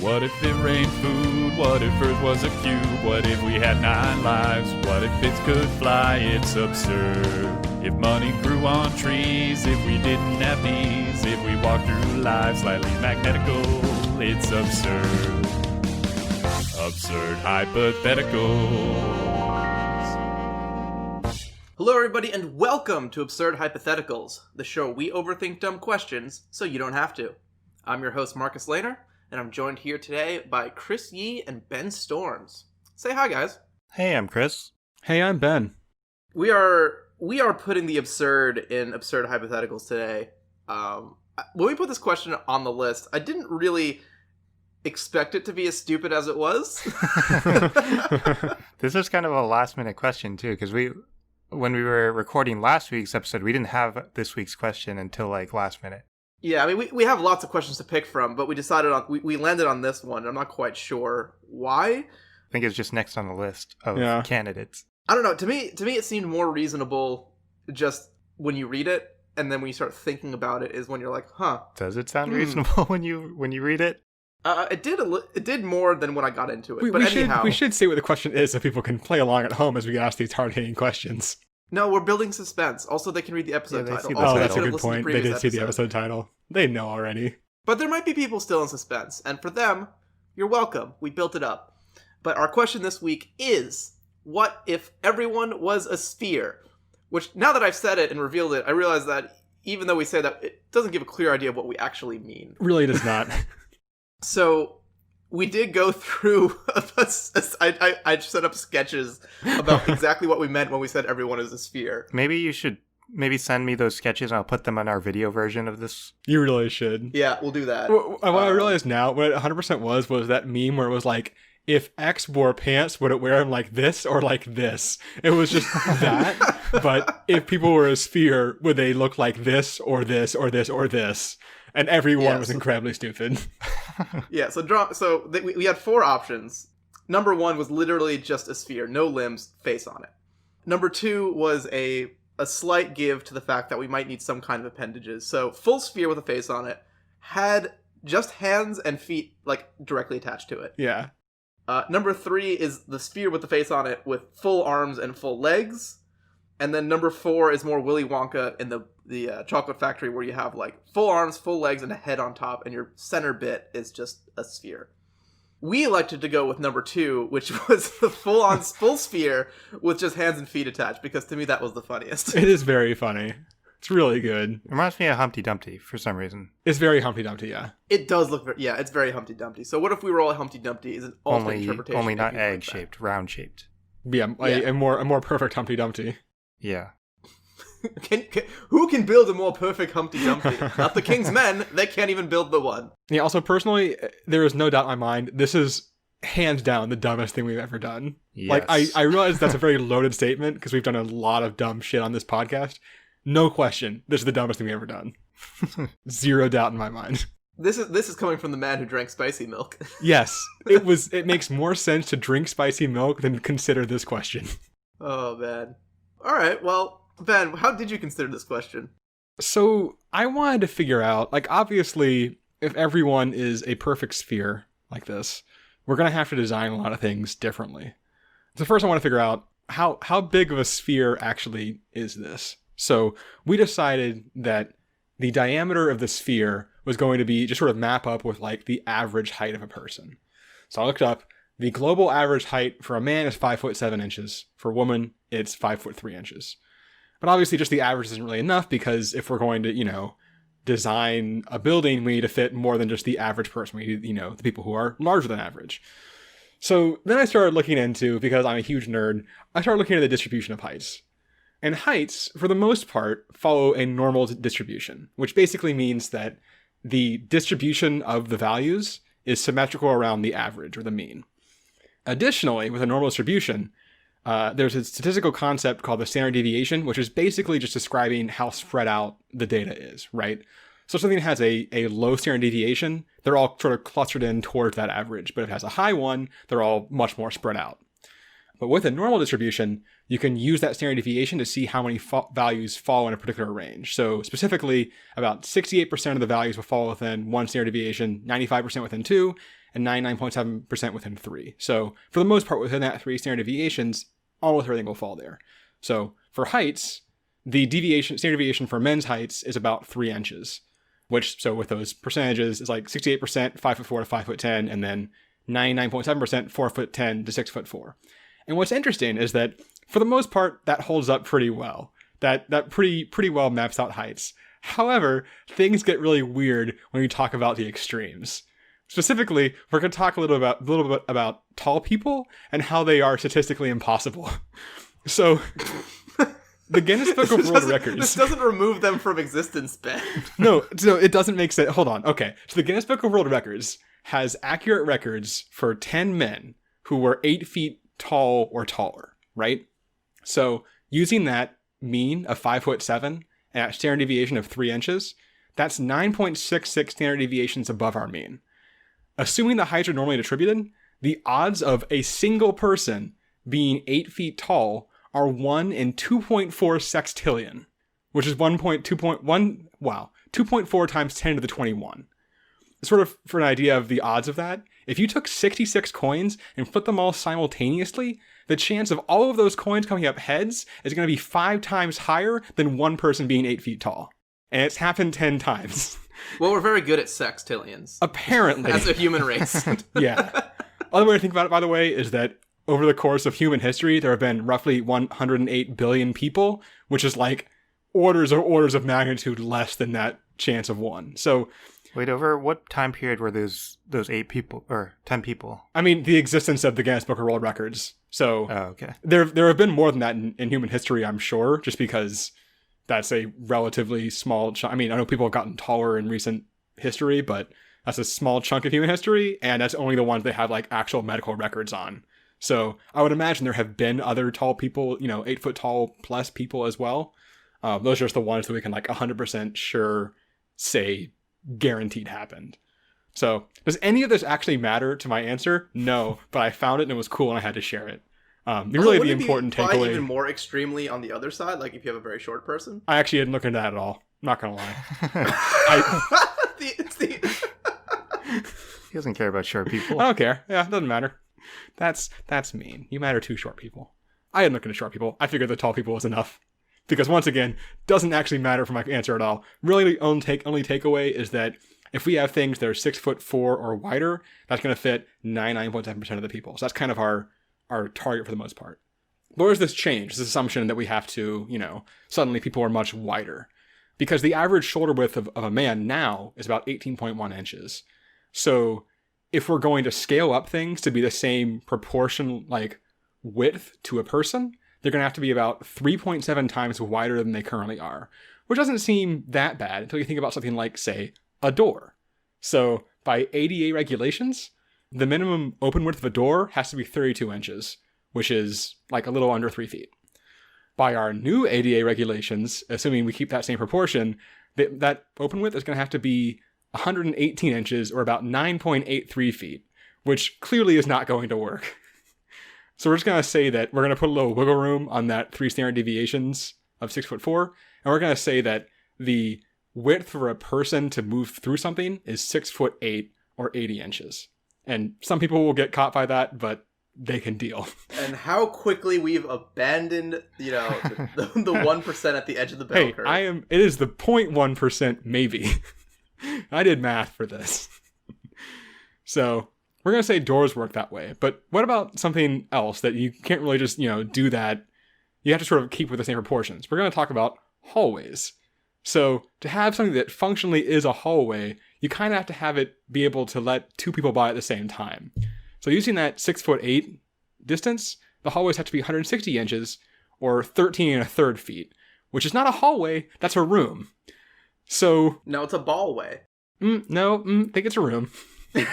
What if it rained food? What if Earth was a cube? What if we had 9 lives? What if bits could fly? It's absurd. If money grew on trees, if we didn't have knees, if we walked through life slightly magnetical, it's absurd. Absurd Hypotheticals. Hello everybody and welcome to Absurd Hypotheticals, the show we overthink dumb questions so you don't have to. I'm your host Marcus Lehner, and I'm joined here today by Chris Yee and Ben Storms. Say hi, guys. Hey, I'm Chris. Hey, I'm Ben. We are putting the absurd in Absurd Hypotheticals today. When we put this question on the list, I didn't really expect it to be as stupid as it was. This is kind of a last-minute question, too, because when we were recording last week's episode, we didn't have this week's question until, last minute. Yeah, I mean, we have lots of questions to pick from, but we decided on we landed on this one. I'm not quite sure why. I think it's just next on the list of candidates. I don't know. To me, it seemed more reasonable just when you read it, and then when you start thinking about it is when you're like, huh. Does it sound reasonable when you read it? It did more than when I got into it. We should say what the question is so people can play along at home as we ask these hard-hitting questions. No, we're building suspense. Also, they can read the episode title. That's a good point. They did see the episode title. They know already. But there might be people still in suspense, and for them, you're welcome. We built it up. But our question this week is, what if everyone was a sphere? Which, now that I've said it and revealed it, I realize that even though we say that, it doesn't give a clear idea of what we actually mean. Really does not. So, we did go through, I set up sketches about exactly what we meant when we said everyone is a sphere. Maybe you should send me those sketches and I'll put them on our video version of this. You really should. Yeah, we'll do that. What I realized now, what it 100% was that meme where it was like, if X wore pants, would it wear them like this or like this? It was just that. But if people were a sphere, would they look like this or this or this or this? And everyone was incredibly stupid. Yeah, we had 4 options. Number 1 was literally just a sphere, no limbs, face on it. Number 2 was a slight give to the fact that we might need some kind of appendages. So full sphere with a face on it had just hands and feet directly attached to it. Yeah. Number 3 is the sphere with the face on it with full arms and full legs. And then number 4 is more Willy Wonka in the chocolate factory where you have full arms, full legs, and a head on top, and your center bit is just a sphere. We elected to go with number 2, which was the full sphere with just hands and feet attached, because to me that was the funniest. It is very funny. It's really good. It reminds me of Humpty Dumpty for some reason. It's very Humpty Dumpty, yeah. It does look it's very Humpty Dumpty. So what if we were all Humpty Dumpty? Is an alternate interpretation. Only not egg-shaped, round-shaped. Yeah, a more perfect Humpty Dumpty. Yeah. Who can build a more perfect Humpty Dumpty? Not the King's men. They can't even build the one. Yeah, also, personally, there is no doubt in my mind, this is hands down the dumbest thing we've ever done. Yes. I realize that's a very loaded statement because we've done a lot of dumb shit on this podcast. No question, this is the dumbest thing we've ever done. Zero doubt in my mind. This is coming from the man who drank spicy milk. Yes, it makes more sense to drink spicy milk than consider this question. Oh, man. All right, well, Ben, how did you consider this question? So, I wanted to figure out, obviously, if everyone is a perfect sphere like this, we're going to have to design a lot of things differently. So first I want to figure out, how big of a sphere actually is this? So, we decided that the diameter of the sphere was going to be, just sort of map up with, the average height of a person. So I looked up, the global average height for a man is 5'7". For a woman, it's 5'3". But obviously just the average isn't really enough because if we're going to, design a building, we need to fit more than just the average person. We need, the people who are larger than average. So then I started looking into, because I'm a huge nerd, I started looking at the distribution of heights. And heights, for the most part, follow a normal distribution, which basically means that the distribution of the values is symmetrical around the average or the mean. Additionally, with a normal distribution, there's a statistical concept called the standard deviation, which is basically just describing how spread out the data is, right? So if something has a low standard deviation, they're all sort of clustered in towards that average. But if it has a high one, they're all much more spread out. But with a normal distribution, you can use that standard deviation to see how many values fall in a particular range. So specifically, about 68% of the values will fall within one standard deviation, 95% within two, and 99.7% within 3. So for the most part, within that 3 standard deviations, almost everything will fall there. So for heights, the standard deviation for men's heights is about 3 inches, which, so with those percentages, is like 68%, 5'4" to 5'10", and then 99.7%, 4'10" to 6'4". And what's interesting is that for the most part, that holds up pretty well. That pretty well maps out heights. However, things get really weird when we talk about the extremes. Specifically, we're going to talk a little bit about tall people and how they are statistically impossible. So, the Guinness Book of World Records. This doesn't remove them from existence, Ben. No, it doesn't make sense. Hold on. Okay, so the Guinness Book of World Records has accurate records for 10 men who were 8 feet tall or taller, right? So, using that mean of 5'7" and a standard deviation of 3 inches, that's 9.66 standard deviations above our mean. Assuming the heights are normally distributed, the odds of a single person being 8 feet tall are 1 in 2.4 sextillion, which is 2.4 times 10 to the 21. Sort of for an idea of the odds of that, if you took 66 coins and flipped them all simultaneously, the chance of all of those coins coming up heads is going to be 5 times higher than one person being 8 feet tall. And it's happened 10 times. Well, we're very good at sextillions. Apparently. As a human race. Yeah. Other way to think about it, by the way, is that over the course of human history, there have been roughly 108 billion people, which is like orders of magnitude less than that chance of 1. So, wait, over what time period were those 8 people or 10 people? I mean, the existence of the Guinness Book of World Records. So, okay. There have been more than that in human history, I'm sure, just because that's a relatively small chunk. I mean, I know people have gotten taller in recent history, but that's a small chunk of human history, and that's only the ones they have like actual medical records on. So I would imagine there have been other tall people, 8 foot tall plus people as well. Those are just the ones that we can like 100% sure say guaranteed happened. So does any of this actually matter to my answer? No, but I found it and it was cool and I had to share it. Really the important takeaway. Even more extremely on the other side, like if you have a very short person. I actually didn't look into that at all. I'm not gonna lie. He doesn't care about short people. I don't care. Yeah, it doesn't matter. That's mean. You matter to short people. I didn't look into short people. I figured the tall people was enough. Because once again, doesn't actually matter for my answer at all. Really, the only takeaway is that if we have things that are 6'4" or wider, that's going to fit 99.7% of the people. So that's kind of our target for the most part. But where's this change? This assumption that we have to, suddenly people are much wider. Because the average shoulder width of a man now is about 18.1 inches. So if we're going to scale up things to be the same proportion, like width to a person, they're going to have to be about 3.7 times wider than they currently are. Which doesn't seem that bad until you think about something like, say, a door. So by ADA regulations, the minimum open width of a door has to be 32 inches, which is like a little under 3 feet. By our new ADA regulations, assuming we keep that same proportion, that open width is going to have to be 118 inches or about 9.83 feet, which clearly is not going to work. So we're just going to say that we're going to put a little wiggle room on that 3 standard deviations of 6'4", and we're going to say that the width for a person to move through something is 6'8" or 80 inches. And some people will get caught by that, but they can deal. And how quickly we've abandoned, the 1% at the edge of the bell curve. It is the 0.1% maybe. I did math for this. So we're going to say doors work that way. But what about something else that you can't really just, do that? You have to sort of keep with the same proportions. We're going to talk about hallways. So to have something that functionally is a hallway, you kind of have to have it be able to let 2 people by at the same time. So using that 6'8" distance, the hallways have to be 160 inches or 13 1/3 feet, which is not a hallway, that's a room. So no, it's a ballway. I think it's a room. I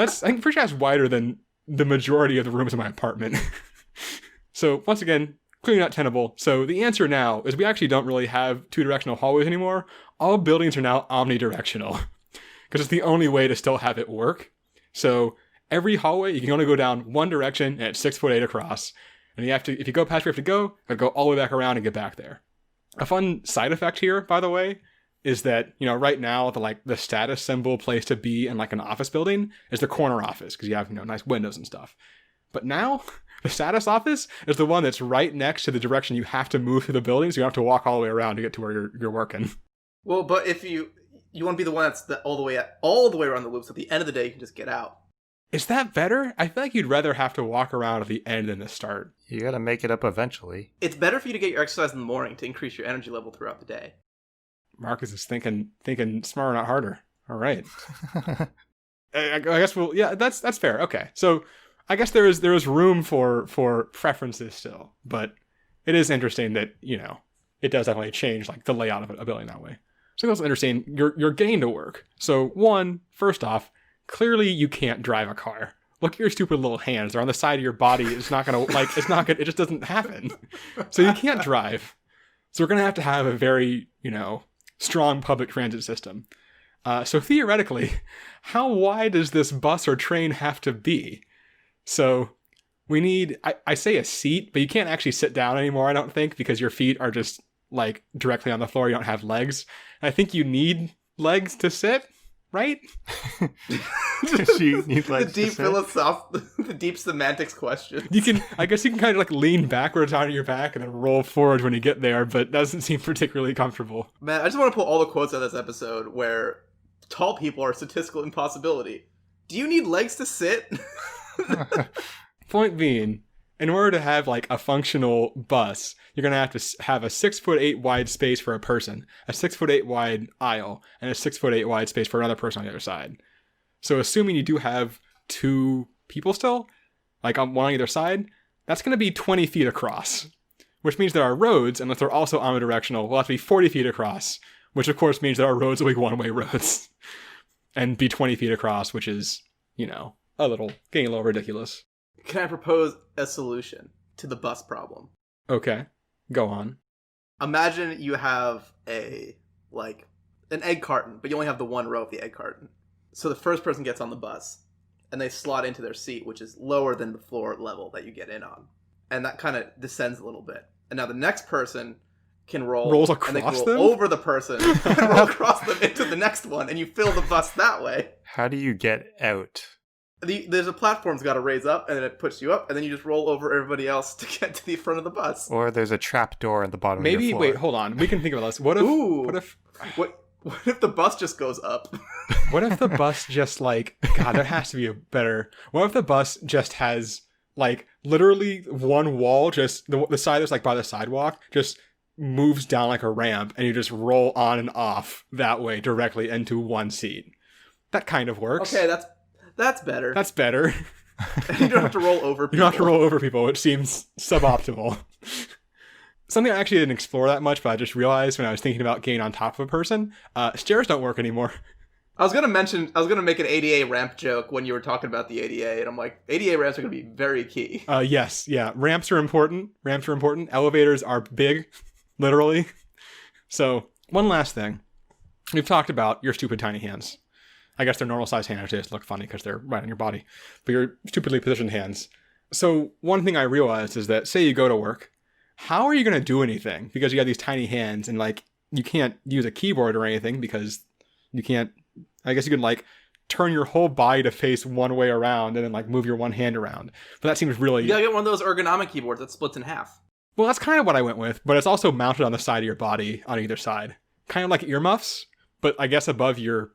think pretty sure that's wider than the majority of the rooms in my apartment. So once again, clearly not tenable. So the answer now is we actually don't really have 2-directional hallways anymore. All buildings are now omnidirectional because it's the only way to still have it work. So every hallway, you can only go down one direction and it's 6'8" across. And if you go past where you have to go all the way back around and get back there. A fun side effect here, by the way, is that, right now the status symbol place to be in like an office building is the corner office because you have, nice windows and stuff. But now the status office is the one that's right next to the direction you have to move through the building, so you don't have to walk all the way around to get to where you're working. Well, but if you want to be the one that's all the way around the loop, so at the end of the day you can just get out. Is that better? I feel like you'd rather have to walk around at the end than the start. You gotta make it up eventually. It's better for you to get your exercise in the morning to increase your energy level throughout the day. Marcus is thinking smarter, not harder. All right. I guess that's fair. Okay. So I guess there is room for preferences still, but it is interesting that, it does definitely change like the layout of a building that way. So it's interesting. You're getting to work. So first off, clearly you can't drive a car. Look at your stupid little hands. They're on the side of your body. It's not going to it just doesn't happen. So you can't drive. So we're going to have a very, strong public transit system. So theoretically, how wide does this bus or train have to be? So we need, I say a seat, but you can't actually sit down anymore, I don't think, because your feet are just like directly on the floor. You don't have legs. I think you need legs to sit, right? You need legs the deep semantics question. I guess you can kind of like lean backwards onto your back and then roll forward when you get there, but that doesn't seem particularly comfortable. Man, I just want to pull all the quotes out of this episode where tall people are a statistical impossibility. Do you need legs to sit? Point being, in order to have like a functional bus, you're going to have a 6'8" wide space for a person, a 6'8" wide aisle, and a 6'8" wide space for another person on the other side. So assuming you do have two people still, like on one on either side, that's going to be 20 feet across, which means there are roads, unless they're also omnidirectional, will have to be 40 feet across, which of course means there are roads will be one-way roads and be 20 feet across, which is, getting a little ridiculous. Can I propose a solution to the bus problem? Okay, go on. Imagine you have an egg carton, but you only have the one row of the egg carton. So the first person gets on the bus, and they slot into their seat, which is lower than the floor level that you get in on. And that kind of descends a little bit. And now the next person can rolls across and they can roll them? Over the person and roll across them into the next one, and you fill the bus that way. How do you get out? There's a platform's got to raise up, and then it puts you up, and then you just roll over everybody else to get to the front of the bus. Or there's a trap door at the bottom of your floor. Wait, hold on. We can think about this. What if the bus just goes up? What if the bus just God, there has to be a better. What if the bus just has literally one wall, just the side that's by the sidewalk, just moves down like a ramp, and you just roll on and off that way directly into one seat. That kind of works. Okay, that's better. That's better. You don't have to roll over people. You don't have to roll over people, which seems suboptimal. Something I actually didn't explore that much, but I just realized when I was thinking about getting on top of a person, stairs don't work anymore. I was gonna make an ADA ramp joke when you were talking about the ADA, and I'm like, ADA ramps are gonna be very key. Yes, yeah. Ramps are important. Elevators are big, literally. So, one last thing. We've talked about your stupid tiny hands. I guess they're normal sized hands. They just look funny because they're right on your body. But your stupidly positioned hands. So one thing I realized is that, say you go to work, how are you going to do anything? Because you have these tiny hands and you can't use a keyboard or anything because you can't, I guess you can turn your whole body to face one way around and then move your one hand around. But that seems really... You gotta get one of those ergonomic keyboards that splits in half. Well, that's kind of what I went with, but it's also mounted on the side of your body on either side. Kind of like earmuffs, but I guess above your...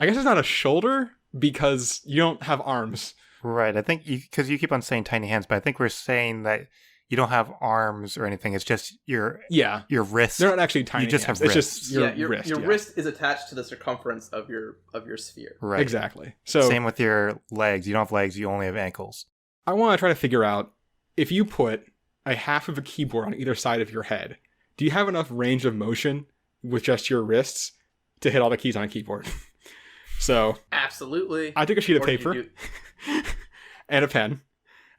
I guess it's not a shoulder because you don't have arms. Right. I think because you keep on saying tiny hands, but I think we're saying that you don't have arms or anything. It's just your wrist. They're not actually tiny. You just hands. have wrists. It's just your wrist. Your wrist is attached to the circumference of your sphere. Right. Exactly. So same with your legs. You don't have legs. You only have ankles. I want to try to figure out if you put a half of a keyboard on either side of your head, do you have enough range of motion with just your wrists to hit all the keys on a keyboard? So absolutely. I took a sheet of paper and a pen,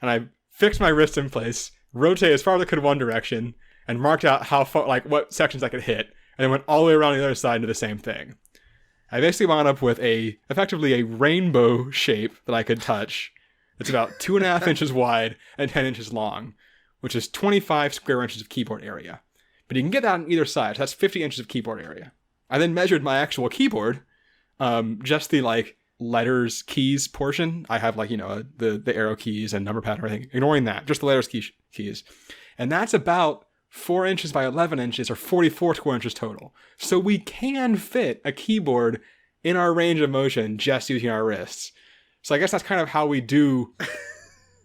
and I fixed my wrist in place, rotated as far as I could one direction, and marked out how far, what sections I could hit, and then went all the way around the other side to the same thing. I basically wound up with effectively a rainbow shape that I could touch. It's about 2.5 inches wide and 10 inches long, which is 25 square inches of keyboard area. But you can get that on either side, so that's 50 inches of keyboard area. I then measured my actual keyboard, just the like letters keys portion. I have like, the arrow keys and number pad and everything. Ignoring that, just the letters keys. And that's about 4 inches by 11 inches or 44 square inches total. So we can fit a keyboard in our range of motion just using our wrists. So I guess that's kind of how we do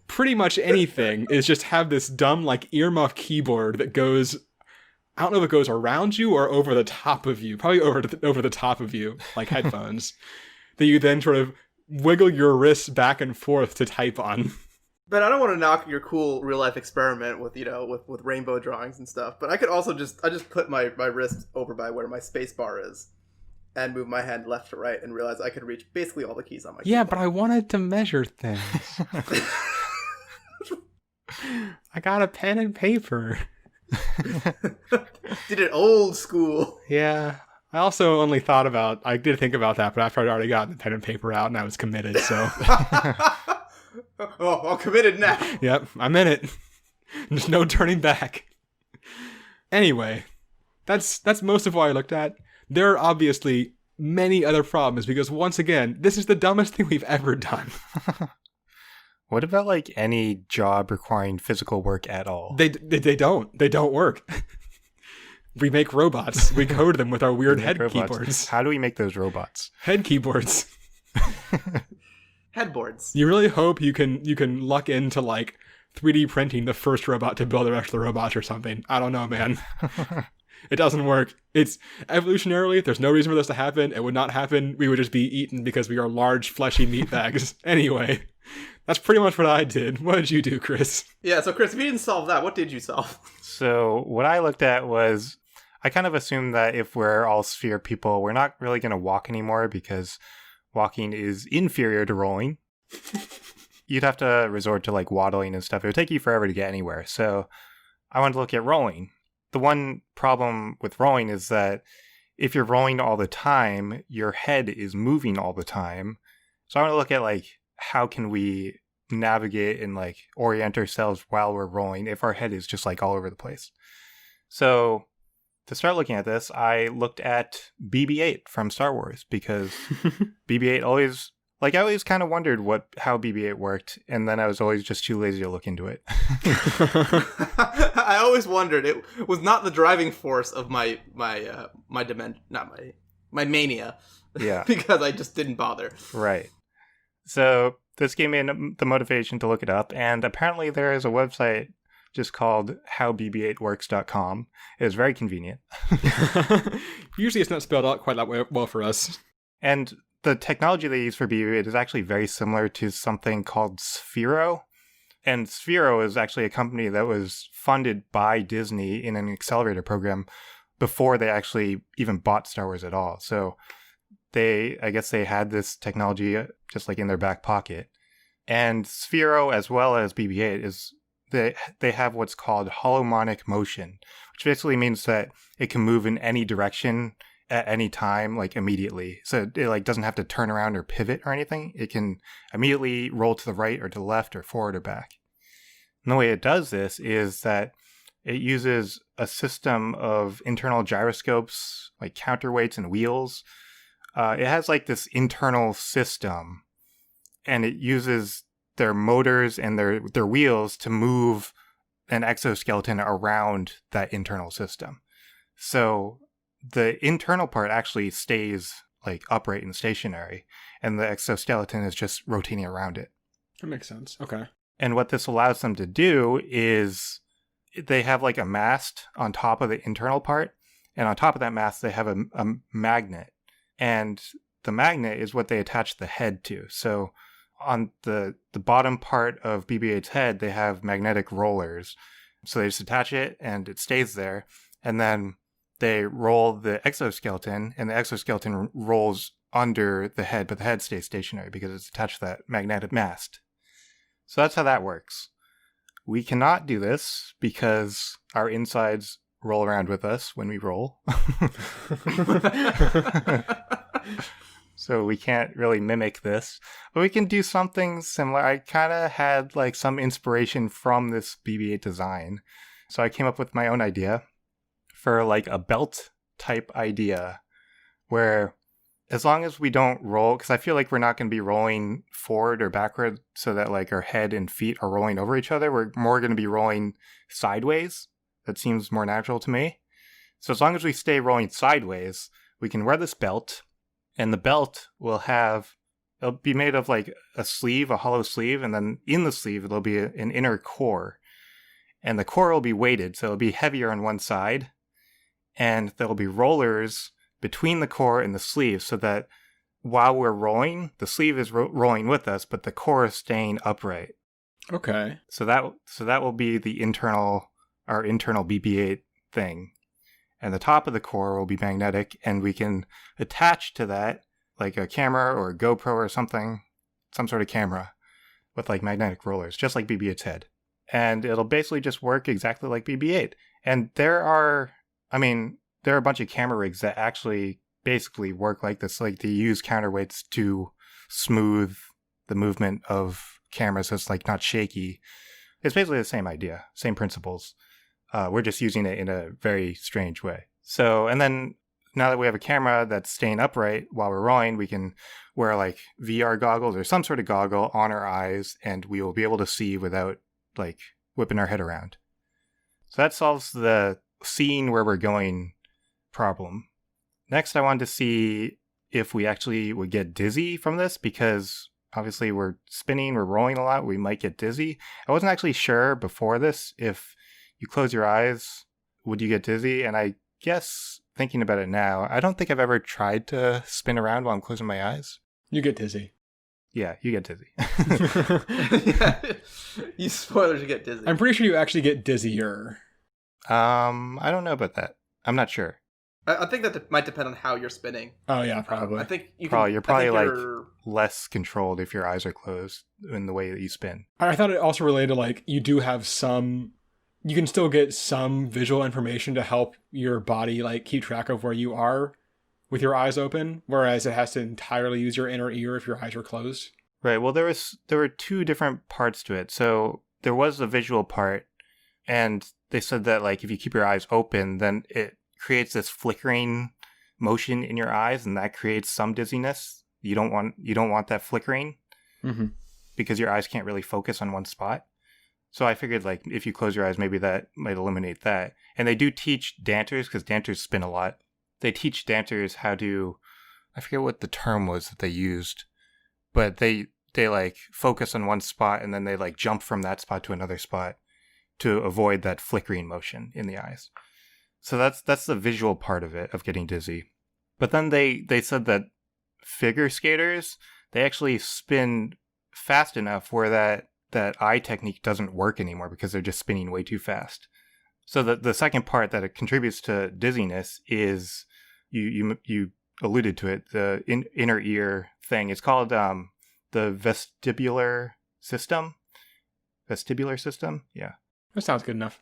pretty much anything, is just have this dumb like earmuff keyboard that goes, I don't know if it goes around you or over the top of you, probably over the top of you, like headphones, that you then sort of wiggle your wrists back and forth to type on. But I don't want to knock your cool real life experiment with, with rainbow drawings and stuff. But I could also I just put my wrist over by where my space bar is and move my hand left to right and realize I could reach basically all the keys on my Yeah, keyboard. but I wanted to measure things. I got a pen and paper. Did it old school. Yeah. I also only I did think about that, but after I'd already gotten the pen and paper out and I was committed, so. Oh, I'm committed now. Yep, I'm in it. There's no turning back. Anyway, that's most of what I looked at. There are obviously many other problems because, once again, this is the dumbest thing we've ever done. What about like any job requiring physical work at all? They don't work. We make robots. We code them with our weird head keyboards. How do we make those robots? Head keyboards. Headboards. You really hope you can luck into like 3D printing the first robot to build the rest of the robots or something. I don't know, man. It doesn't work. It's evolutionarily, there's no reason for this to happen. It would not happen. We would just be eaten because we are large, fleshy meat bags. Anyway, that's pretty much what I did. What did you do, Chris? Yeah, so Chris, if you didn't solve that, what did you solve? So what I looked at was, I kind of assumed that if we're all sphere people, we're not really going to walk anymore because walking is inferior to rolling. You'd have to resort to like waddling and stuff. It would take you forever to get anywhere. So I wanted to look at rolling. The one problem with rolling is that if you're rolling all the time, your head is moving all the time. So I want to look at like, how can we navigate and like orient ourselves while we're rolling if our head is just like all over the place. So to start looking at this, I looked at BB-8 from Star Wars because BB-8 always, like I always kind of wondered how BB-8 worked, and then I was always just too lazy to look into it. I always wondered. It was not the driving force of my mania. Yeah. Because I just didn't bother. Right. So this gave me the motivation to look it up, and apparently there is a website just called howbb8works.com. It is very convenient. Usually it's not spelled out quite that well for us. And the technology they use for BB-8 is actually very similar to something called Sphero. And Sphero is actually a company that was funded by Disney in an accelerator program before they actually even bought Star Wars at all. So I guess they had this technology just like in their back pocket. And Sphero, as well as BB-8, is they have what's called holomonic motion, which basically means that it can move in any direction at any time, like immediately. So it like doesn't have to turn around or pivot or anything. It can immediately roll to the right or to the left or forward or back. And the way it does this is that it uses a system of internal gyroscopes, like counterweights and wheels. It has like this internal system, and it uses their motors and their wheels to move an exoskeleton around that internal system. So the internal part actually stays like upright and stationary, and the exoskeleton is just rotating around it. That makes sense. Okay. And what this allows them to do is they have like a mast on top of the internal part, and on top of that mast they have a magnet, and the magnet is what they attach the head to. So on the bottom part of BB-8's head, they have magnetic rollers. So they just attach it and it stays there. And then they roll the exoskeleton, and the exoskeleton rolls under the head, but the head stays stationary because it's attached to that magnetic mast. So that's how that works. We cannot do this because our insides roll around with us when we roll. So we can't really mimic this, but we can do something similar. I kind of had like some inspiration from this BB-8 design. So I came up with my own idea for like a belt type idea. where as long as we don't roll, because I feel like we're not going to be rolling forward or backward so that like our head and feet are rolling over each other. We're more going to be rolling sideways. That seems more natural to me. So as long as we stay rolling sideways, we can wear this belt, and the belt it'll be made of like a sleeve, a hollow sleeve, and then in the sleeve there'll be an inner core. And the core will be weighted, so it'll be heavier on one side. And there'll be rollers between the core and the sleeve so that while we're rolling, the sleeve is rolling with us, but the core is staying upright. Okay. So that will be our internal BB-8 thing. And the top of the core will be magnetic, and we can attach to that like a camera or a GoPro or something, some sort of camera with like magnetic rollers, just like BB-8's head. And it'll basically just work exactly like BB-8. And there are a bunch of camera rigs that actually basically work like this. Like they use counterweights to smooth the movement of cameras so it's like not shaky. It's basically the same idea, same principles. We're just using it in a very strange way. So, and then now that we have a camera that's staying upright while we're rolling, we can wear like VR goggles or some sort of goggle on our eyes, and we will be able to see without like whipping our head around. So that solves the seeing where we're going problem. Next, I wanted to see if we actually would get dizzy from this, because obviously we're spinning, we're rolling a lot, we might get dizzy. I wasn't actually sure before this if you close your eyes, would you get dizzy? And I guess thinking about it now, I don't think I've ever tried to spin around while I'm closing my eyes. You get dizzy. Yeah, you get dizzy. Yeah. You spoilers, you get dizzy. I'm pretty sure you actually get dizzier. I don't know about that. I'm not sure. I think that might depend on how you're spinning. Oh yeah, probably. I think You're probably less controlled if your eyes are closed in the way that you spin. I thought it also related to like you can still get some visual information to help your body like keep track of where you are with your eyes open, whereas it has to entirely use your inner ear if your eyes are closed. Right. Well, there were two different parts to it. So there was the visual part, and they said that like if you keep your eyes open, then it creates this flickering motion in your eyes, and that creates some dizziness. You don't want that flickering because your eyes can't really focus on one spot. So I figured like if you close your eyes, maybe that might eliminate that. And they do teach danters, because danters spin a lot. They teach danters how to, I forget what the term was that they used, but they like focus on one spot and then they like jump from that spot to another spot to avoid that flickering motion in the eyes. So that's the visual part of it, of getting dizzy. But then they said that figure skaters, they actually spin fast enough where that eye technique doesn't work anymore because they're just spinning way too fast. So the second part that it contributes to dizziness is, you alluded to it, the inner ear thing. It's called the vestibular system. Vestibular system? Yeah. That sounds good enough.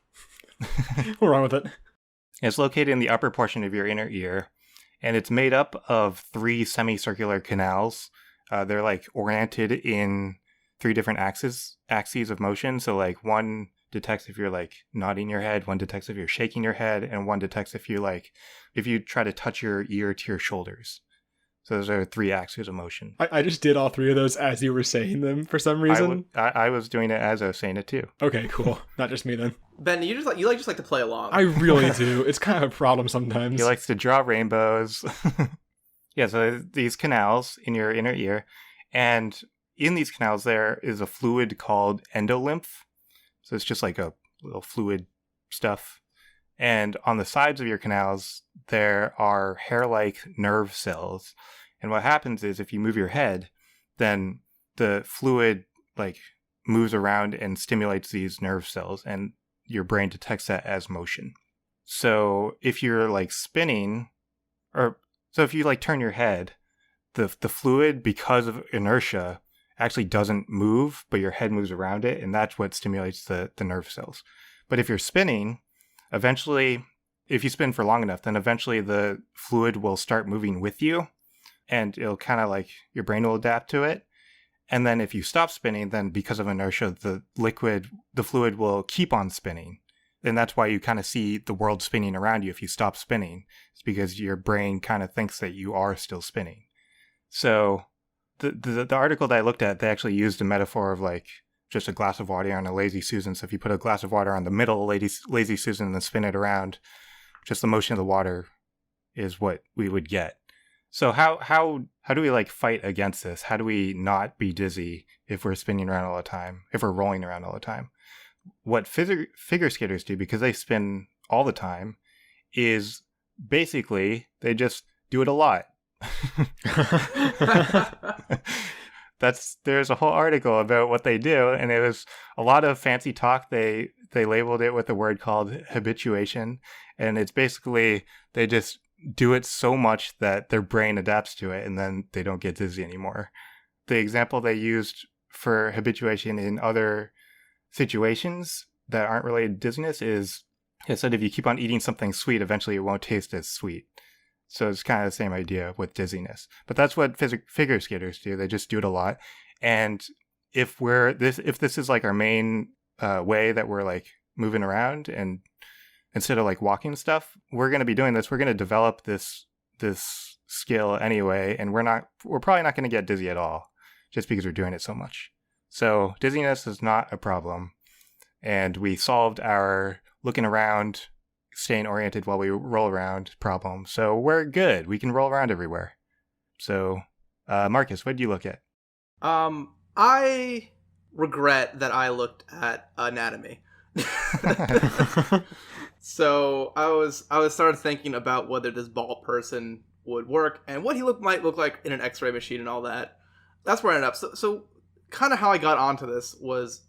We'll run with it. It's located in the upper portion of your inner ear, and it's made up of 3 semicircular canals. They're like oriented in 3 different axes of motion. So like one detects if you're like nodding your head, one detects if you're shaking your head, and one detects if you try to touch your ear to your shoulders. So those are 3 axes of motion. I just did all 3 of those as you were saying them for some reason. I was doing it as I was saying it too. Okay, cool. Not just me then. Ben, you just like to play along. I really do. It's kind of a problem sometimes. He likes to draw rainbows. Yeah, so these canals in your inner ear, and in these canals there is a fluid called endolymph. So it's just like a little fluid stuff. And on the sides of your canals, there are hair-like nerve cells. And what happens is if you move your head, then the fluid like moves around and stimulates these nerve cells, and your brain detects that as motion. So if you're like spinning, if you like turn your head, the fluid, because of inertia, actually doesn't move, but your head moves around it, and that's what stimulates the nerve cells. But if you're spinning, eventually, if you spin for long enough, then eventually the fluid will start moving with you, and it'll kind of like your brain will adapt to it. And then if you stop spinning, then because of inertia, the fluid will keep on spinning. And that's why you kind of see the world spinning around you if you stop spinning. It's because your brain kind of thinks that you are still spinning. So the article that I looked at, they actually used a metaphor of like just a glass of water on a lazy Susan. So if you put a glass of water on the middle of lazy Susan and then spin it around, just the motion of the water is what we would get. So how do we like fight against this? How do we not be dizzy if we're spinning around all the time, if we're rolling around all the time? What figure skaters do, because they spin all the time, is basically they just do it a lot. There's a whole article about what they do, and it was a lot of fancy talk. They labeled it with a word called habituation, and it's basically they just do it so much that their brain adapts to it, and then they don't get dizzy anymore. The example they used for habituation in other situations that aren't related to dizziness is, it said if you keep on eating something sweet, eventually it won't taste as sweet. So it's kind of the same idea with dizziness. But that's what figure skaters do. They just do it a lot. And if this is like our main way that we're like moving around, and instead of like walking stuff, we're going to be doing this. We're going to develop this skill anyway, and we're probably not going to get dizzy at all just because we're doing it so much. So dizziness is not a problem, and we solved our looking around, staying oriented while we roll around problem. So we're good. We can roll around everywhere. So, Marcus, what did you look at? I regret that I looked at anatomy. So I started thinking about whether this bald person would work and what he might look like in an X-ray machine and all that. That's where I ended up. So kind of how I got onto this was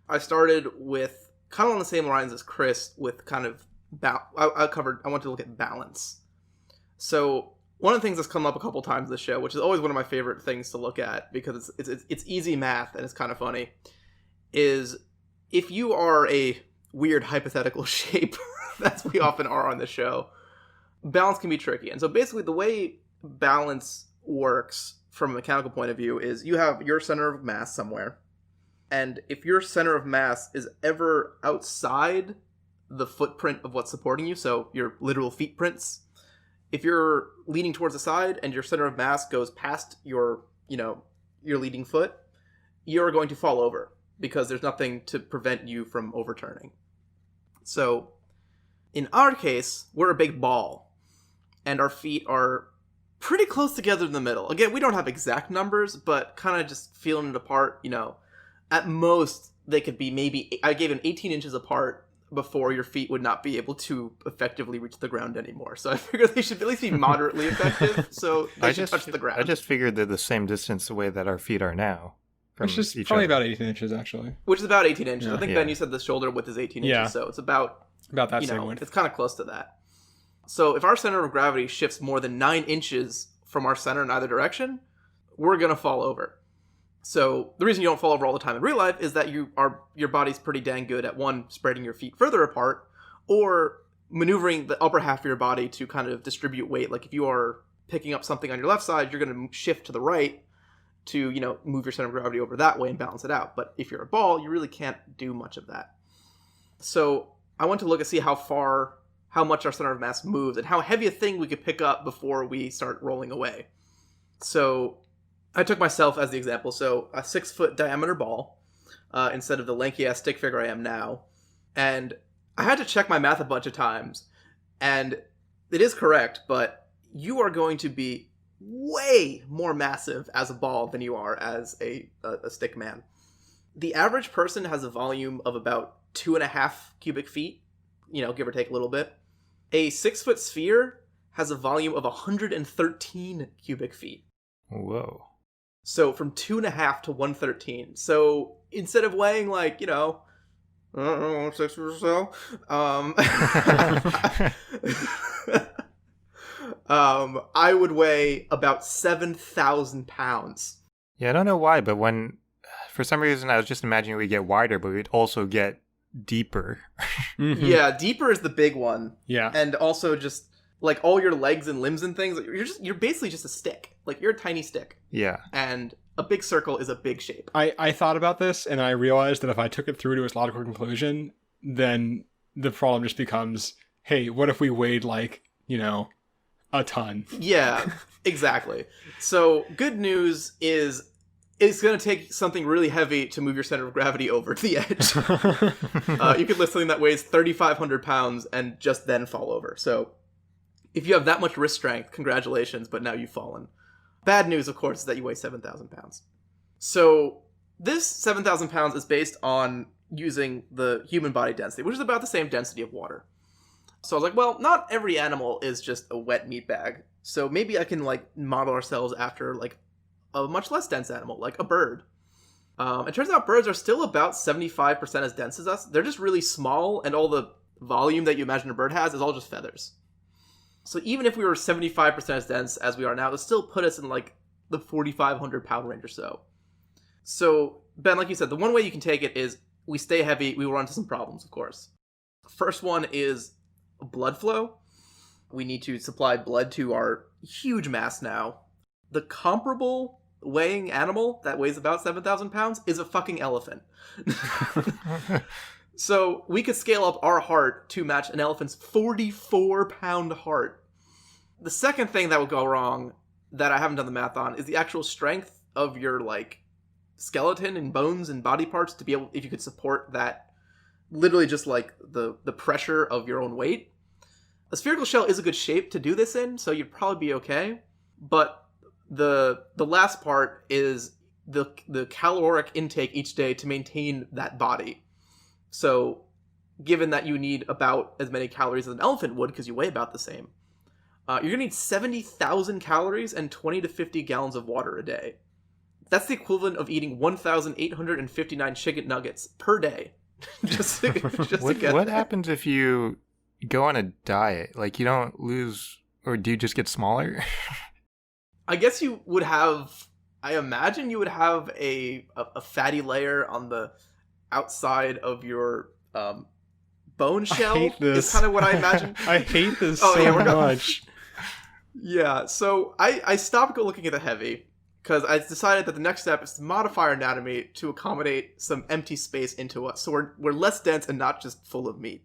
I started with kind of on the same lines as Chris with kind of I wanted to look at balance. So one of the things that's come up a couple times this show, which is always one of my favorite things to look at because it's easy math and it's kind of funny, is if you are a weird hypothetical shape, as we often are on the show, balance can be tricky. And so basically the way balance works from a mechanical point of view is you have your center of mass somewhere. And if your center of mass is ever outside the footprint of what's supporting you, so your literal feet prints, if you're leaning towards the side and your center of mass goes past your leading foot, you're going to fall over because there's nothing to prevent you from overturning. So in our case, we're a big ball and our feet are pretty close together in the middle. Again, we don't have exact numbers, but kind of just feeling it apart, at most they could be maybe, I gave them 18 inches apart before your feet would not be able to effectively reach the ground anymore. So I figured they should at least be moderately effective, so they should touch the ground. I just figured they're the same distance the way that our feet are now. Which is probably about 18 inches, actually. Which is about 18 inches. Yeah. I think, Ben, you said the shoulder width is 18 inches, so it's about that same width. It's kind of close to that. So if our center of gravity shifts more than 9 inches from our center in either direction, we're going to fall over. So the reason you don't fall over all the time in real life is that your body's pretty dang good at, one, spreading your feet further apart, or maneuvering the upper half of your body to kind of distribute weight. Like if you are picking up something on your left side, you're going to shift to the right to, move your center of gravity over that way and balance it out. But if you're a ball, you really can't do much of that. So I want to look and see how much our center of mass moves and how heavy a thing we could pick up before we start rolling away. So I took myself as the example. So a 6-foot diameter ball instead of the lanky ass stick figure I am now. And I had to check my math a bunch of times. And it is correct, but you are going to be way more massive as a ball than you are as a stick man. The average person has a volume of about 2.5 cubic feet, give or take a little bit. A 6-foot sphere has a volume of 113 cubic feet. Whoa. So from 2.5 to 113. So instead of weighing like, I don't know, 6 or so, I would weigh about 7,000 pounds. Yeah, I don't know why, but for some reason I was just imagining we'd get wider, but we'd also get deeper. Mm-hmm. Yeah, deeper is the big one. Yeah. And also just like all your legs and limbs and things, you're basically just a stick. Like you're a tiny stick. Yeah. And a big circle is a big shape. I thought about this and I realized that if I took it through to its logical conclusion, then the problem just becomes, hey, what if we weighed like, a ton? Yeah, exactly. So good news is it's going to take something really heavy to move your center of gravity over to the edge. You could lift something that weighs 3,500 pounds and just then fall over. So if you have that much wrist strength, congratulations, but now you've fallen. Bad news, of course, is that you weigh 7,000 pounds. So this 7,000 pounds is based on using the human body density, which is about the same density of water. So I was like, well, not every animal is just a wet meat bag. So maybe I can model ourselves after a much less dense animal, like a bird. It turns out birds are still about 75% as dense as us. They're just really small, and all the volume that you imagine a bird has is all just feathers. So even if we were 75% as dense as we are now, it would still put us in the 4,500 pound range or so. So Ben, like you said, the one way you can take it is we stay heavy, we will run into some problems, of course. First one is blood flow. We need to supply blood to our huge mass now. The comparable weighing animal that weighs about 7,000 pounds is a fucking elephant. So we could scale up our heart to match an elephant's 44-pound heart. The second thing that would go wrong that I haven't done the math on is the actual strength of your skeleton and bones and body parts to be able, if you could support that, literally just the pressure of your own weight. A spherical shell is a good shape to do this in, so you'd probably be okay. But the last part is the caloric intake each day to maintain that body. So given that you need about as many calories as an elephant would, because you weigh about the same, you're going to need 70,000 calories and 20 to 50 gallons of water a day. That's the equivalent of eating 1,859 chicken nuggets per day. just to get what that. happens if you go on a diet? You don't lose, or do you just get smaller? I guess you would have, I imagine you would have a fatty layer on the outside of your bone shell. I hate this. Is kind of what I imagine. I hate this we're much. Yeah, so I stopped looking at the heavy because I decided that the next step is to modify our anatomy to accommodate some empty space into us, so we're less dense and not just full of meat.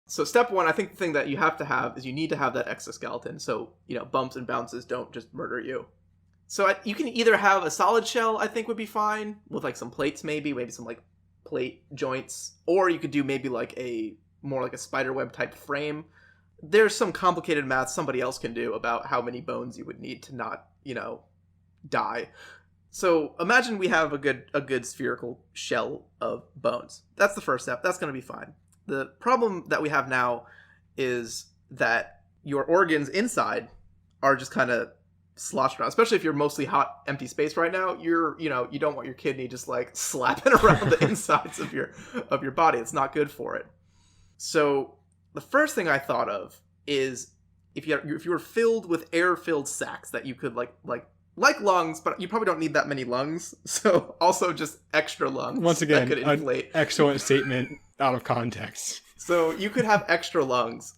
So step one, I think the thing that you have to have is you need to have that exoskeleton, so bumps and bounces don't just murder you. So you can either have a solid shell, I think would be fine, with some plates maybe some plate joints, or you could do maybe more like a spiderweb type frame. There's some complicated math somebody else can do about how many bones you would need to not, die. So imagine we have a good spherical shell of bones. That's the first step. That's going to be fine. The problem that we have now is that your organs inside are just kind of sloshed around, especially if you're mostly hot, empty space right now. You don't want your kidney just slapping around the insides of your body. It's not good for it. So the first thing I thought of is if you were filled with air-filled sacs that you could like lungs, but you probably don't need that many lungs. So also just extra lungs. Once again, that could inflate. An excellent statement out of context. So you could have extra lungs,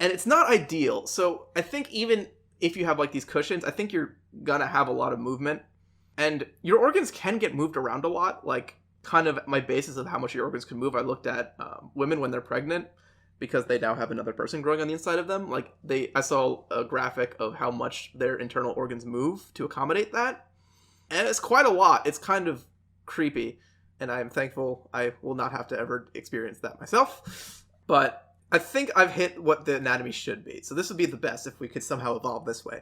and it's not ideal. So I think even if you have these cushions, I think you're gonna have a lot of movement, and your organs can get moved around a lot. Kind of my basis of how much your organs can move, I looked at women when they're pregnant, because they now have another person growing on the inside of them. I saw a graphic of how much their internal organs move to accommodate that, and it's quite a lot. It's kind of creepy, and I am thankful I will not have to ever experience that myself. But I think I've hit what the anatomy should be. So this would be the best if we could somehow evolve this way.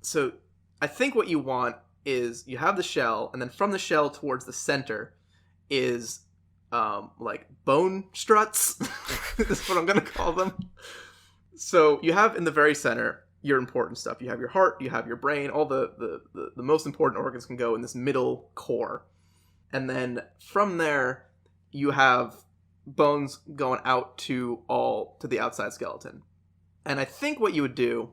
So I think what you want is you have the shell, and then from the shell towards the center is bone struts. That's what I'm gonna call them. So you have in the very center your important stuff. You have your heart, you have your brain, all the most important organs can go in this middle core. And then from there you have bones going out to the outside skeleton. And I think what you would do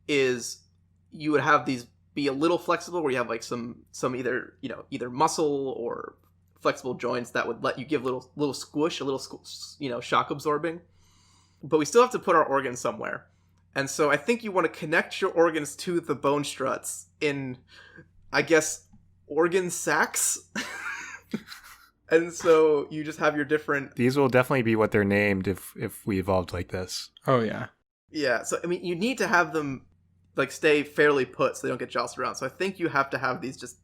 is you would have these be a little flexible, where you have some either muscle or flexible joints that would let you give little squish, a little shock absorbing. But we still have to put our organs somewhere. And so I think you want to connect your organs to the bone struts in, I guess, organ sacs. And so you just have your different... These will definitely be what they're named if we evolved like this. Oh, yeah. Yeah, so, I mean, you need to have them, like, stay fairly put so they don't get jostled around. So I think you have to have these just,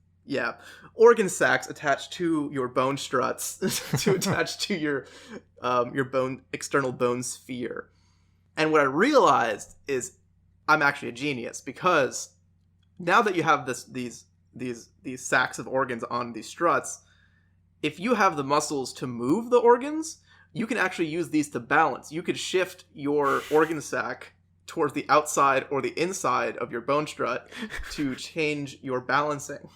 organ sacs attached to your bone struts to attach to your external bone sphere. And what I realized is I'm actually a genius, because now that you have these sacs of organs on these struts, if you have the muscles to move the organs, you can actually use these to balance. You could shift your organ sac towards the outside or the inside of your bone strut to change your balancing.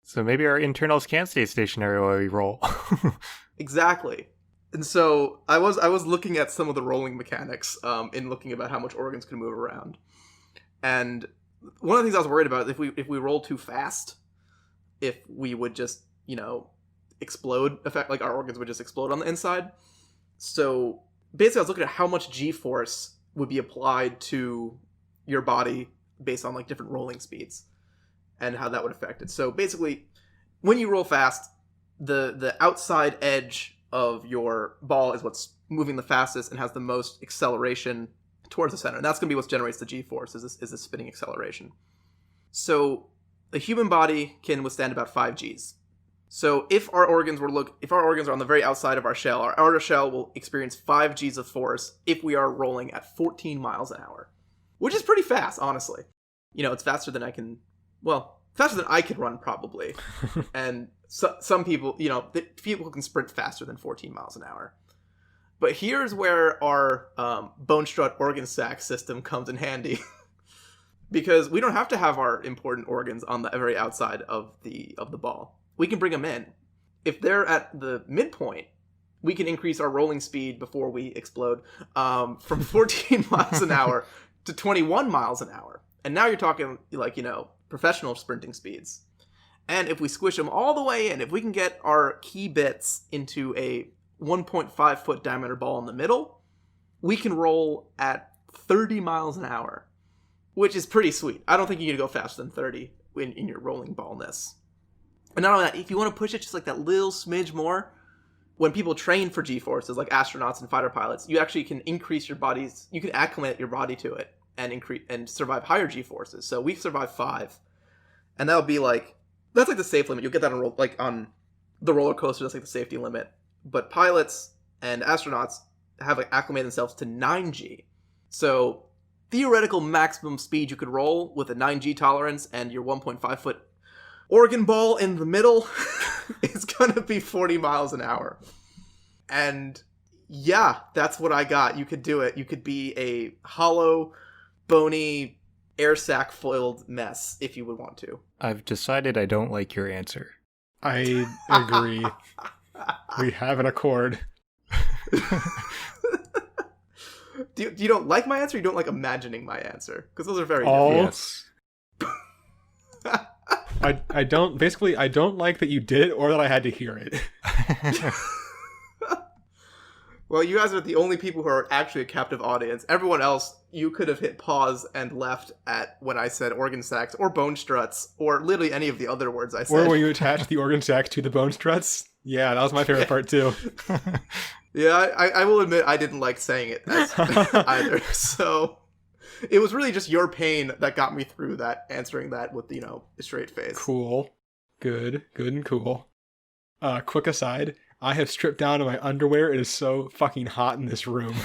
So maybe our internals can stay stationary while we roll. Exactly. And so I was looking at some of the rolling mechanics in looking about how much organs can move around. And one of the things I was worried about is if we roll too fast, if we would just, explode, like our organs would just explode on the inside. So basically I was looking at how much G-force would be applied to your body based on like different rolling speeds and how that would affect it. So basically when you roll fast, the outside edge of your ball is what's moving the fastest and has the most acceleration towards the center. And that's going to be what generates the G-force, is this spinning acceleration. So the human body can withstand about 5 Gs. So if our organs are on the very outside of our shell, our outer shell will experience 5 Gs of force if we are rolling at 14 miles an hour, which is pretty fast, honestly. It's faster than I can run probably. And some people, people can sprint faster than 14 miles an hour. But here's where our bone strut organ sac system comes in handy. Because we don't have to have our important organs on the very outside of the ball. We can bring them in. If they're at the midpoint, we can increase our rolling speed before we explode from 14 miles an hour to 21 miles an hour. And now you're talking professional sprinting speeds. And if we squish them all the way in, if we can get our key bits into a 1.5 foot diameter ball in the middle, we can roll at 30 miles an hour, which is pretty sweet. I don't think you can go faster than 30 in your rolling ballness. And not only that, if you want to push it just like that little smidge more, when people train for G-forces, like astronauts and fighter pilots, you actually can increase your body's, you can acclimate your body to it and survive higher G-forces. So we survive 5. And that'll be that's like the safe limit. You'll get that on the roller coaster, that's like the safety limit. But pilots and astronauts have acclimated themselves to 9G. So theoretical maximum speed you could roll with a 9G tolerance and your 1.5 foot organ ball in the middle is going to be 40 miles an hour. And yeah, that's what I got. You could do it. You could be a hollow, bony, air sac foiled mess if you would want to. I've decided I don't like your answer. I agree. We have an accord. You don't like my answer? Or you don't like imagining my answer? Because those are very different. Yes. I don't like that you did it or that I had to hear it. Well, you guys are the only people who are actually a captive audience. Everyone else, you could have hit pause and left at when I said organ sacs or bone struts or literally any of the other words I said. Or when you attach the organ sacs to the bone struts. Yeah, that was my favorite part too. Yeah, I will admit I didn't like saying it either. So it was really just your pain that got me through that, answering that with, a straight face. Cool. Good and cool. Quick aside, I have stripped down to my underwear. It is so fucking hot in this room.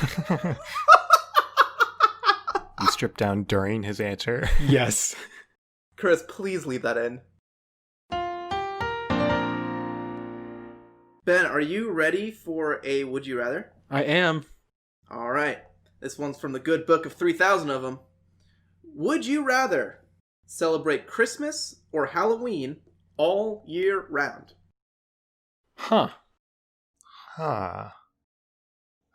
You stripped down during his answer? Yes. Chris, please leave that in. Ben, are you ready for a Would You Rather? I am. All right. This one's from the good book of 3,000 of them. Would you rather celebrate Christmas or Halloween all year round? Huh. I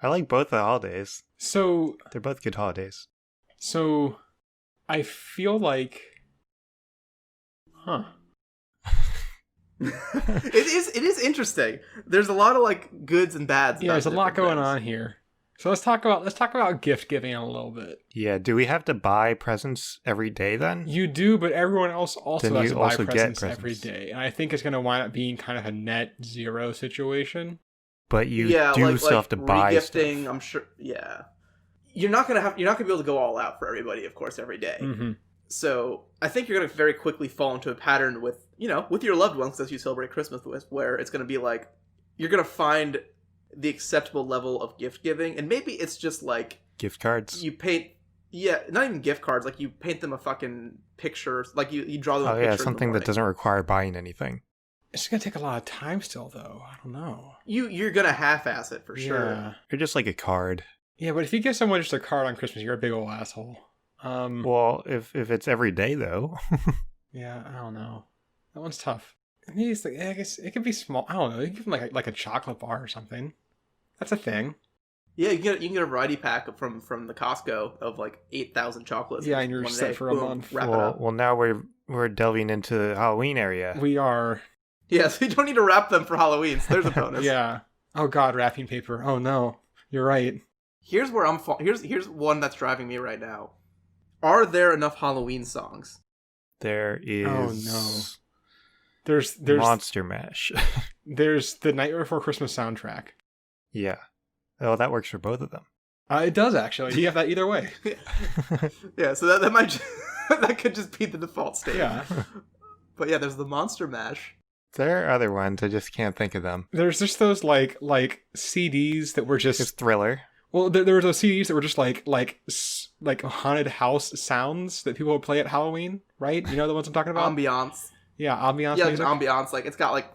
like both the holidays. So they're both good holidays. So I feel like It is interesting. There's a lot of goods and bads. Yeah, there's a lot going on here. So let's talk about gift giving a little bit. Yeah, do we have to buy presents every day then? You do, but everyone else also Then has you to buy also get presents presents. every day. And I think it's going to wind up being kind of a net zero situation. But you yeah, do like, still have to buy regifting, stuff. I'm sure. Yeah, you're not gonna be able to go all out for everybody, of course, every day. Mm-hmm. So I think you're gonna very quickly fall into a pattern with your loved ones as you celebrate Christmas with, where it's gonna be like you're gonna find the acceptable level of gift giving, and maybe it's just like Gift cards. you paint. Yeah, not even gift cards. Like you paint them a fucking picture. Like you draw them a picture. Yeah, in the something that morning. doesn't require buying anything. It's going to take a lot of time still, though. I don't know. You're gonna half-ass it for sure. Yeah. Or just like a card. Yeah, but if you give someone just a card on Christmas, you're a big old asshole. Well, if it's every day though. Yeah, I don't know. That one's tough. I mean, it's like, I guess it could be small. I don't know. You can give them like a chocolate bar or something. That's a thing. Yeah, you can get a variety pack from the Costco of like 8,000 chocolates. Yeah, and you're one set day. for a Boom, month. Wrap it up. Well, now we're delving into the Halloween area. We are. Yeah, so you don't need to wrap them for Halloween. So there's a bonus. Yeah. Oh God, wrapping paper. Oh no, you're right. Here's where here's one that's driving me right now. Are there enough Halloween songs? There is. Oh no. There's Monster Mash. there's the Nightmare Before Christmas soundtrack. Yeah. Oh, that works for both of them. It does actually. You have that either way. Yeah, so that might that could just be the default state. Yeah. But yeah, there's the Monster Mash. There are other ones. I just can't think of them. There's just those like CDs that were It's just Thriller. well. There were those CDs that were just like haunted house sounds that people would play at Halloween, right? You know the ones I'm talking about? Ambiance. Yeah, ambiance Yeah, like music. ambiance. Like it's got like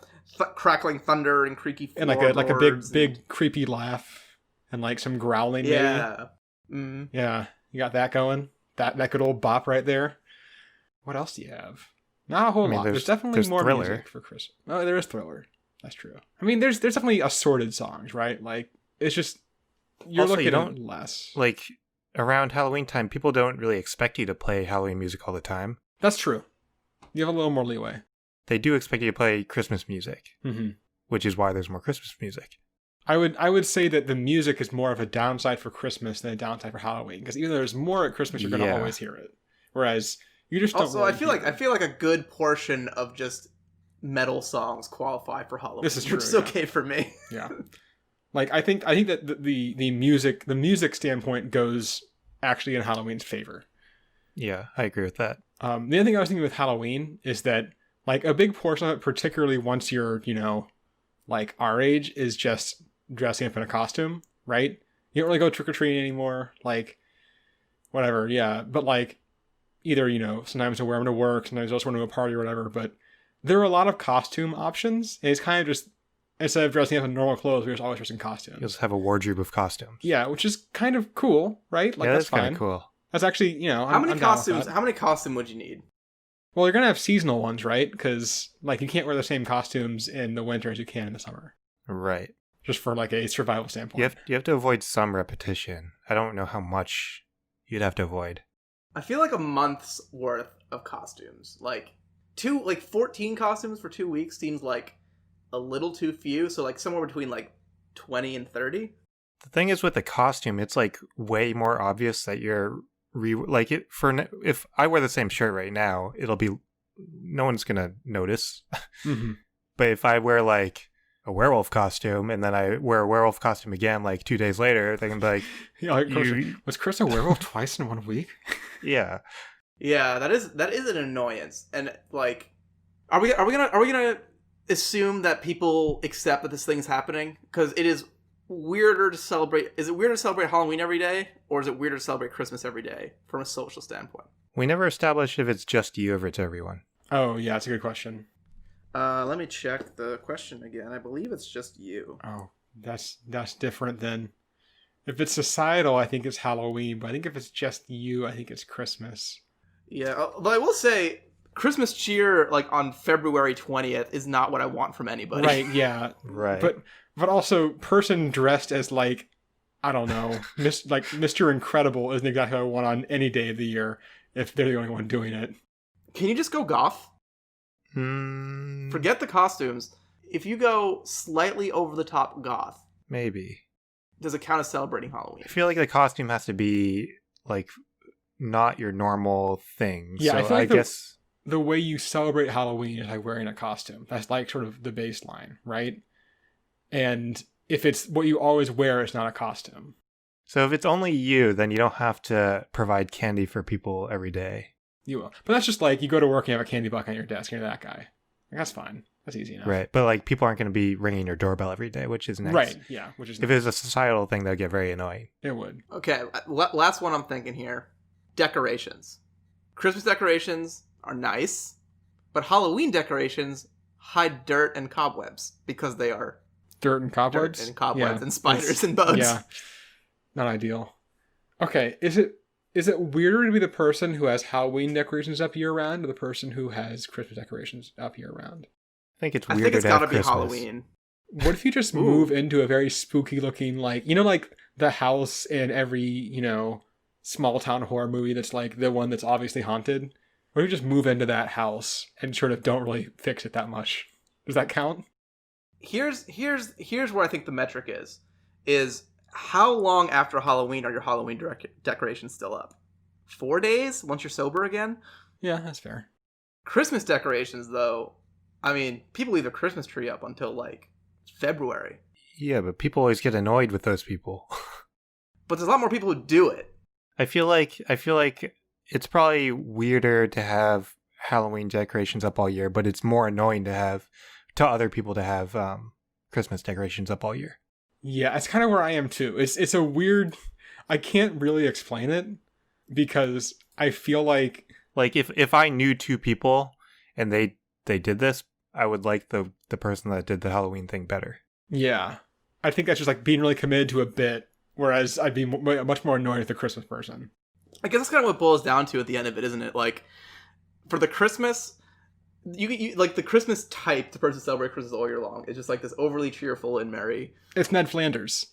crackling thunder and creaky And like a big creepy laugh and like some growling. Yeah. Mm. Maybe. Yeah. You got that going. That good old bop right there. What else do you have? Not a whole lot. There's definitely more Thriller. music for Christmas. Oh, there is Thriller. That's true. I mean, there's definitely assorted songs, right? Like it's just you're Also, looking you don't- at less. Like, around Halloween time, people don't really expect you to play Halloween music all the time. That's true. You have a little more leeway. They do expect you to play Christmas music, Mm-hmm. which is why there's more Christmas music. I would say that the music is more of a downside for Christmas than a downside for Halloween, because even though there's more at Christmas, you're going to Yeah. always hear it. Whereas you just don't. Also, really I feel hear like it. a good portion of just metal songs qualify for Halloween. This is true, which is yeah. okay for me. Yeah, like I think that the music standpoint goes actually in Halloween's favor. Yeah, I agree with that. The other thing I was thinking with Halloween is that like a big portion of it, particularly once you're like our age, is just dressing up in a costume, right? You don't really go trick or treating anymore, like whatever. Yeah, but like either sometimes I wear them to work, sometimes I just want to a party or whatever. But there are a lot of costume options, and it's kind of just instead of dressing up in normal clothes, we're just always dressing in costumes. You just have a wardrobe of costumes. Yeah, which is kind of cool, right? Like Yeah, that's that's kind fine. of cool. That's actually How many I'm down with costumes? that. How many costumes would you need? Well, you're gonna have seasonal ones, right? Because like you can't wear the same costumes in the winter as you can in the summer, Right. just for like a survival standpoint. You have to avoid some repetition. I don't know how much you'd have to avoid. I feel like a month's worth of costumes. Like 14 costumes for 2 weeks seems like a little too few. So like somewhere between like 20 and 30. The thing is with the costume, it's like way more obvious that you're if I wear the same shirt right now, it'll be no one's gonna notice. Mm-hmm. But if I wear like a werewolf costume and then I wear a werewolf costume again like 2 days later, they can be like, Yeah, like, was Chris a werewolf twice in 1 week? yeah. Yeah, that is an annoyance. And like, are we gonna assume that people accept that this thing's happening? Because it is weirder to celebrate. Is it weirder to celebrate Halloween every day, or is it weirder to celebrate Christmas every day from a social standpoint? We never established if it's just you or if it's everyone. Oh yeah, that's a good question. Let me check the question again. I believe it's just you. Oh, that's different than if it's societal. I think it's Halloween, but I think if it's just you, I think it's Christmas. Yeah, but I will say Christmas cheer like on February 20th is not what I want from anybody. Right? Yeah. Right. But also, person dressed as like I don't know, Mr. Incredible isn't exactly what I want on any day of the year if they're the only one doing it. Can you just go goth? Forget the costumes. If you go slightly over the top goth, Maybe. does it count as celebrating Halloween? I feel like the costume has to be like not your normal thing. Yeah, so I feel like guess the way you celebrate Halloween is like wearing a costume. That's like sort of the baseline, right? And if it's what you always wear, it's not a costume. so. If it's only you, then you don't have to provide candy for people every day. You will. But that's just like you go to work and you have a candy bucket on your desk and you're that guy. Like, that's fine. That's easy enough. Right. But like people aren't going to be ringing your doorbell every day, which is nice. Right. Yeah. Which is If it was a societal thing, that would get very annoying. it would. Okay, last one I'm thinking here. Decorations. Christmas decorations are nice, but Halloween decorations hide dirt and cobwebs because they are Dirt and cobwebs. dirt and cobwebs Yeah. and spiders and bugs. Yeah. Not ideal. Okay. Is it weirder to be the person who has Halloween decorations up year round or the person who has Christmas decorations up year round? I think it's I weirder think it's to have gotta be Christmas. Halloween. What if you just Ooh. move into a very spooky looking, like, you know, like the house in every, you know, small town horror movie that's like the one that's obviously haunted? Or you just move into that house and sort of don't really fix it that much. Does that count? Here's where I think the metric is how long after Halloween are your Halloween decorations still up? 4 days once you're sober again? Yeah, that's fair. Christmas decorations, though, I mean, people leave their Christmas tree up until like February. Yeah, but people always get annoyed with those people. But there's a lot more people who do it. I feel like it's probably weirder to have Halloween decorations up all year, but it's more annoying to other people to have Christmas decorations up all year. Yeah, it's kind of where I am too. It's a weird, I can't really explain it because I feel like if I knew two people and they did this, I would like the person that did the Halloween thing better. yeah, I think that's just like being really committed to a bit, whereas I'd be much more annoyed with the Christmas person. I guess that's kind of what it boils down to at the end of it, isn't it? Like, for the Christmas, you like the Christmas type, the person celebrate Christmas all year long. It's just like this overly cheerful and merry. It's Ned Flanders.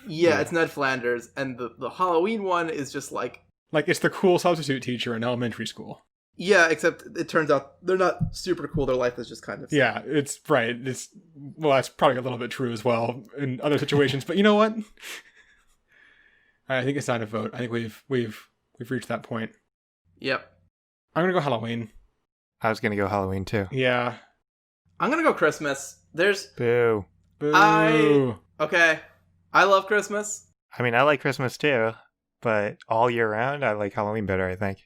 Yeah, it's Ned Flanders, and the Halloween one is just like it's the cool substitute teacher in elementary school. yeah, except it turns out they're not super cool. Their life is just kind of Yeah, it's right. That's probably a little bit true as well in other situations. But you know what? All right, I think it's time to vote. I think we've reached that point. Yep. I'm gonna go Halloween. I was gonna go Halloween too. Yeah. I'm gonna go Christmas. There's Boo. Boo. okay. I love Christmas. I mean, I like Christmas too, but all year round, I like Halloween better, I think.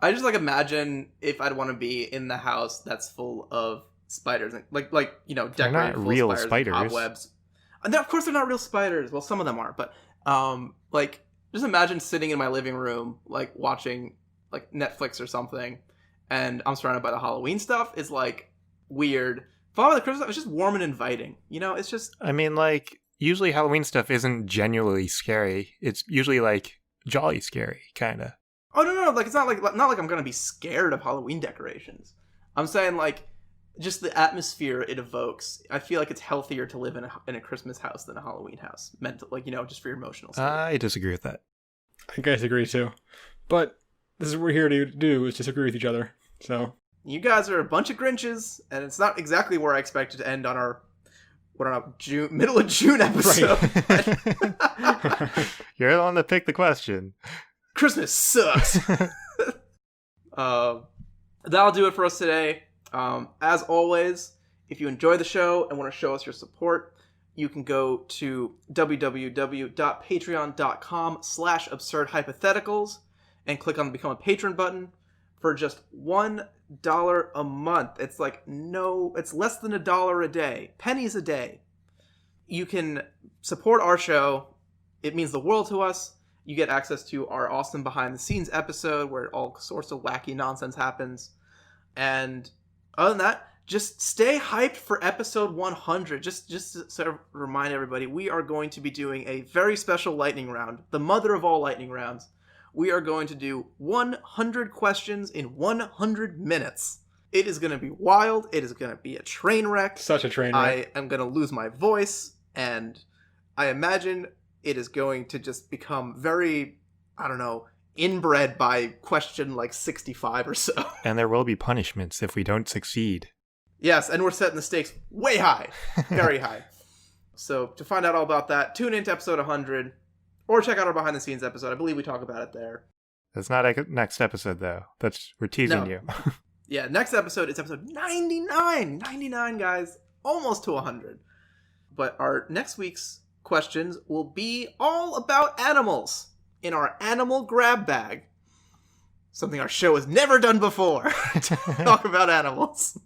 I just like imagine if I'd want to be in the house that's full of spiders, like you know, They're decorated not full real of spiders. and cobwebs. And of course, they're not real spiders. Well, some of them are, but like just imagine sitting in my living room, like watching like Netflix or something, and I'm surrounded by the Halloween stuff. Is like weird. Followed by the Christmas stuff, it's just warm and inviting. You know, it's just I mean, like, usually Halloween stuff isn't genuinely scary. It's usually like jolly scary, kind of. oh no, like it's not like I'm gonna be scared of Halloween decorations. I'm saying like just the atmosphere it evokes. I feel like it's healthier to live in a Christmas house than a Halloween house. Mental, like, you know, just for your emotional state. I disagree with that. I guys agree too. But this is what we're here to do, is disagree with each other. So You guys are a bunch of Grinches, and it's not exactly where I expected to end on our middle of June episode. You're the one that picked the question. Christmas sucks. That'll do it for us today. As always, if you enjoy the show and want to show us your support, you can go to www.patreon.com/absurdhypotheticals and click on the Become a Patron button for just $1 a month. It's it's less than $1 a day, pennies a day. You can support our show. It means the world to us. You get access to our awesome behind the scenes episode where all sorts of wacky nonsense happens. And other than that, just stay hyped for episode 100. Just to sort of remind everybody, we are going to be doing a very special lightning round, the mother of all lightning rounds. We are going to do 100 questions in 100 minutes. It is going to be wild. It is going to be a train wreck. such a train wreck. I am going to lose my voice, and I imagine it is going to just become very, I don't know, inbred by question like 65 or so. And there will be punishments if we don't succeed. Yes, and we're setting the stakes way high. Very high. So to find out all about that, tune into episode 100 or check out our behind the scenes episode. I believe we talk about it there. That's not next episode, though. We're teasing you. Yeah, next episode is episode 99. 99, guys. Almost to 100. But our next week's questions will be all about animals in our animal grab bag. Something our show has never done before. Talk about animals.